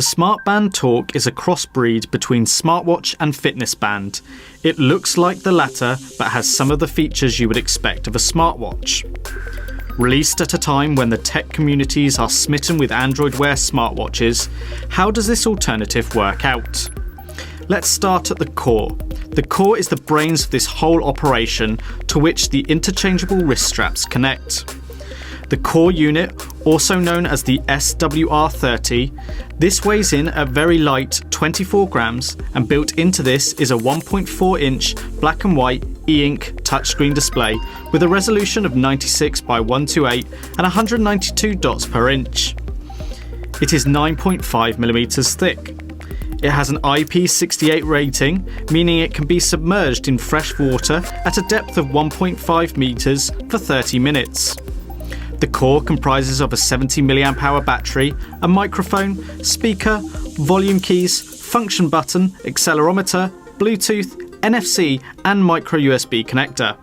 SmartBand Talk is a crossbreed between smartwatch and fitness band. It looks like the latter, but has some of the features you would expect of a smartwatch. Released at a time when the tech communities are smitten with Android Wear smartwatches, how does this alternative work out? Let's start at the core. The core is the brains of this whole operation, to which the interchangeable wrist straps connect. The core unit, also known as the SWR30, this weighs in at very light 24 grams, and built into this is a 1.4-inch black and white e-ink touchscreen display with a resolution of 96 by 128 and 192 dots per inch. It is 9.5mm thick. It has an IP68 rating, meaning it can be submerged in fresh water at a depth of 1.5 meters for 30 minutes. The core comprises of a 70 mAh battery, a microphone, speaker, volume keys, function button, accelerometer, Bluetooth, NFC and micro USB connector.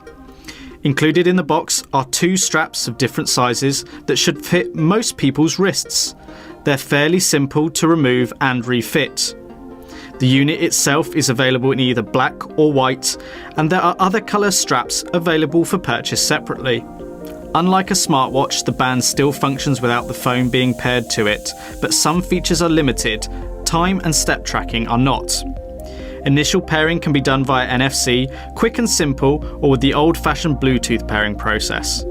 Included in the box are two straps of different sizes that should fit most people's wrists. They're fairly simple to remove and refit. The unit itself is available in either black or white, and there are other colour straps available for purchase separately. Unlike a smartwatch, the band still functions without the phone being paired to it, but some features are limited. Time and step tracking are not. Initial pairing can be done via NFC, quick and simple, or with the old-fashioned Bluetooth pairing process.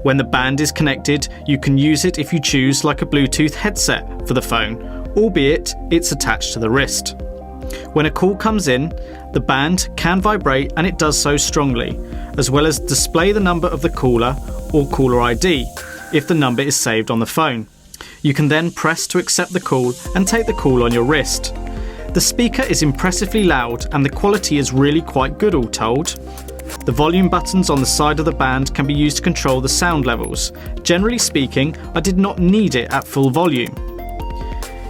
When the band is connected, you can use it if you choose, like a Bluetooth headset for the phone, albeit it's attached to the wrist. When a call comes in, the band can vibrate, and it does so strongly, as well as display the number of the caller or caller ID if the number is saved on the phone. You can then press to accept the call and take the call on your wrist. The speaker is impressively loud, and the quality is really quite good, all told. The volume buttons on the side of the band can be used to control the sound levels. Generally speaking, I did not need it at full volume.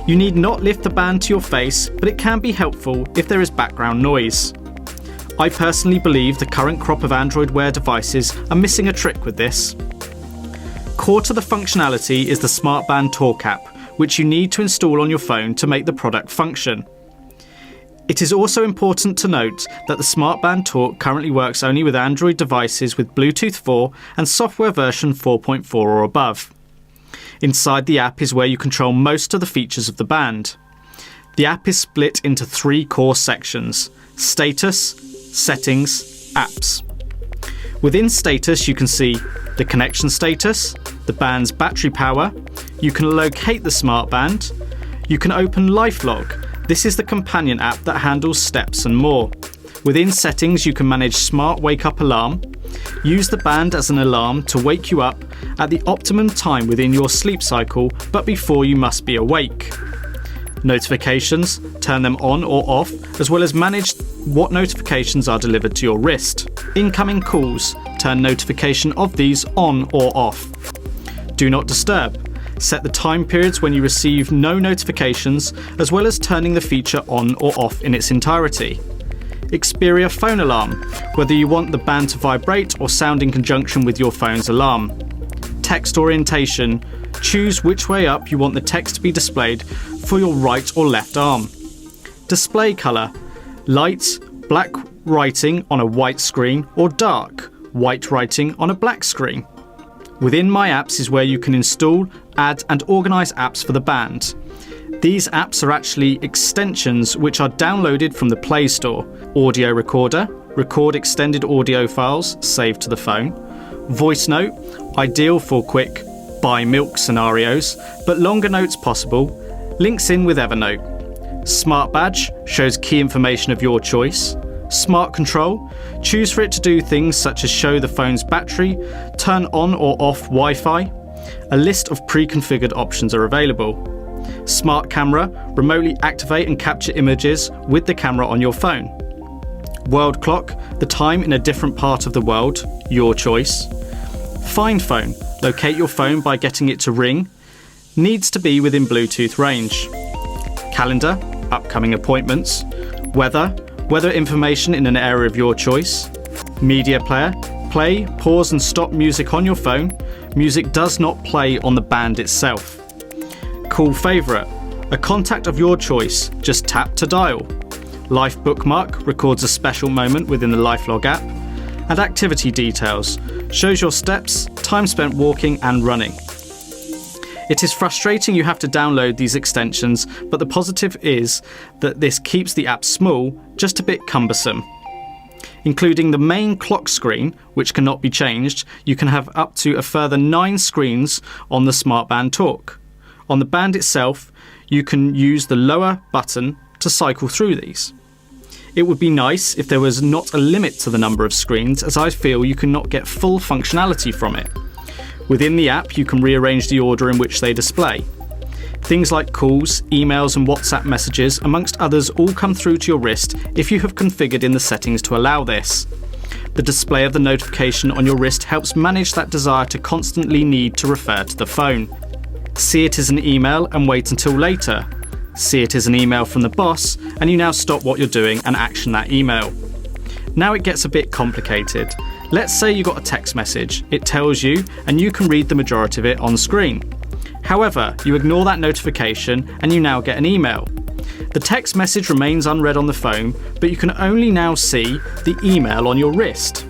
You need not lift the band to your face, but it can be helpful if there is background noise. I personally believe the current crop of Android Wear devices are missing a trick with this. Core to the functionality is the SmartBand Talk app, which you need to install on your phone to make the product function. It is also important to note that the SmartBand Talk currently works only with Android devices with Bluetooth 4 and software version 4.4 or above. Inside the app is where you control most of the features of the band. The app is split into three core sections: Status, Settings, Apps. Within Status you can see the connection status, the band's battery power, you can locate the SmartBand, you can open LifeLog. This is the companion app that handles steps and more. Within Settings you can manage Smart Wake Up Alarm, use the band as an alarm to wake you up at the optimum time within your sleep cycle, but before you must be awake. Notifications, turn them on or off, as well as manage what notifications are delivered to your wrist. Incoming calls, turn notification of these on or off. Do not disturb. Set the time periods when you receive no notifications, as well as turning the feature on or off in its entirety. Xperia phone alarm, whether you want the band to vibrate or sound in conjunction with your phone's alarm. Text orientation, choose which way up you want the text to be displayed for your right or left arm. Display colour, light, black writing on a white screen, or dark, white writing on a black screen. Within My Apps is where you can install, add and organise apps for the band. These apps are actually extensions which are downloaded from the Play Store. Audio recorder, record extended audio files saved to the phone. Voice note, ideal for quick buy milk scenarios, but longer notes possible. Links in with Evernote. Smart Badge shows key information of your choice. Smart Control, choose for it to do things such as show the phone's battery, turn on or off Wi-Fi. A list of pre-configured options are available. Smart Camera, remotely activate and capture images with the camera on your phone. World Clock, the time in a different part of the world, your choice. Find Phone, locate your phone by getting it to ring. Needs to be within Bluetooth range. Calendar, upcoming appointments. Weather information in an area of your choice. Media player, play, pause and stop music on your phone. Music does not play on the band itself. Cool favourite, A contact of your choice, just tap to dial. Life Bookmark records a special moment within the LifeLog app. And Activity Details shows your steps, time spent walking and running. It is frustrating you have to download these extensions, but the positive is that this keeps the app small, just a bit cumbersome. Including the main clock screen, which cannot be changed, you can have up to a further 9 screens on the SmartBand Talk. On the band itself, you can use the lower button to cycle through these. It would be nice if there was not a limit to the number of screens, as I feel you cannot get full functionality from it. Within the app, you can rearrange the order in which they display. Things like calls, emails and WhatsApp messages, amongst others, all come through to your wrist if you have configured in the settings to allow this. The display of the notification on your wrist helps manage that desire to constantly need to refer to the phone. See it as an email and wait until later. See it as an email from the boss and you now stop what you're doing and action that email. Now it gets a bit complicated. Let's say you got a text message. It tells you and you can read the majority of it on screen. However, you ignore that notification and you now get an email. The text message remains unread on the phone, but you can only now see the email on your wrist.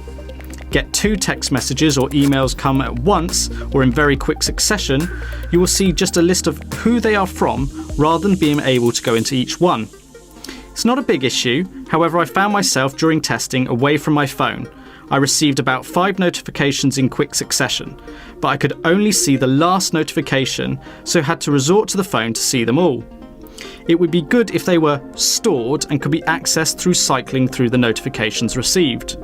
Get 2 text messages or emails come at once or in very quick succession, you will see just a list of who they are from rather than being able to go into each one. It's not a big issue, however I found myself during testing away from my phone. I received about 5 notifications in quick succession, but I could only see the last notification, so had to resort to the phone to see them all. It would be good if they were stored and could be accessed through cycling through the notifications received.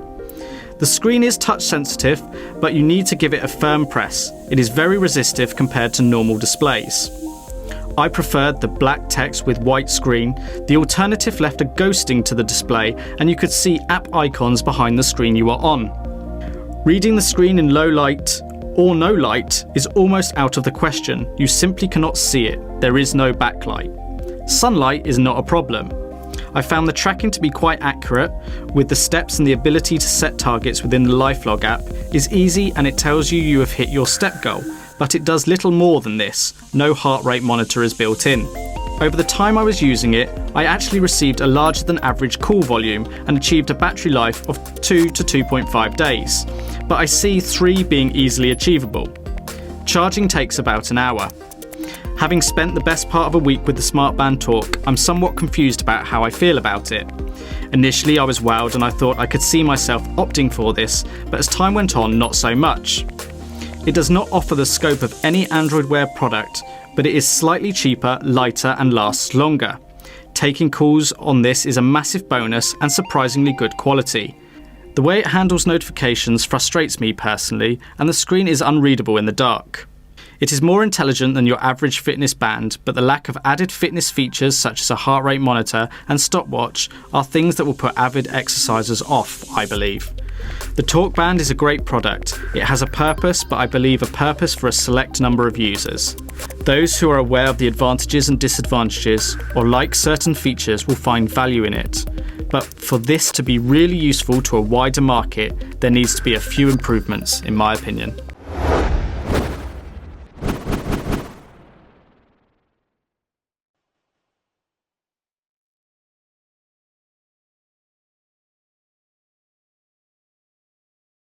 The screen is touch sensitive, but you need to give it a firm press. It is very resistive compared to normal displays. I preferred the black text with white screen. The alternative left a ghosting to the display and you could see app icons behind the screen you are on. Reading the screen in low light or no light is almost out of the question. You simply cannot see it. There is no backlight. Sunlight is not a problem. I found the tracking to be quite accurate with the steps, and the ability to set targets within the LifeLog app is easy and it tells you have hit your step goal. But it does little more than this. No heart rate monitor is built in. Over the time I was using it, I actually received a larger than average call volume and achieved a battery life of 2 to 2.5 days, but I see 3 being easily achievable. Charging takes about an hour. Having spent the best part of a week with the SmartBand Talk, I'm somewhat confused about how I feel about it. Initially I was wowed and I thought I could see myself opting for this, but as time went on, not so much. It does not offer the scope of any Android Wear product, but it is slightly cheaper, lighter and lasts longer. Taking calls on this is a massive bonus and surprisingly good quality. The way it handles notifications frustrates me personally, and the screen is unreadable in the dark. It is more intelligent than your average fitness band, but the lack of added fitness features such as a heart rate monitor and stopwatch are things that will put avid exercisers off, I believe. The Talk Band is a great product. It has a purpose, but I believe a purpose for a select number of users. Those who are aware of the advantages and disadvantages or like certain features will find value in it. But for this to be really useful to a wider market, there needs to be a few improvements, in my opinion.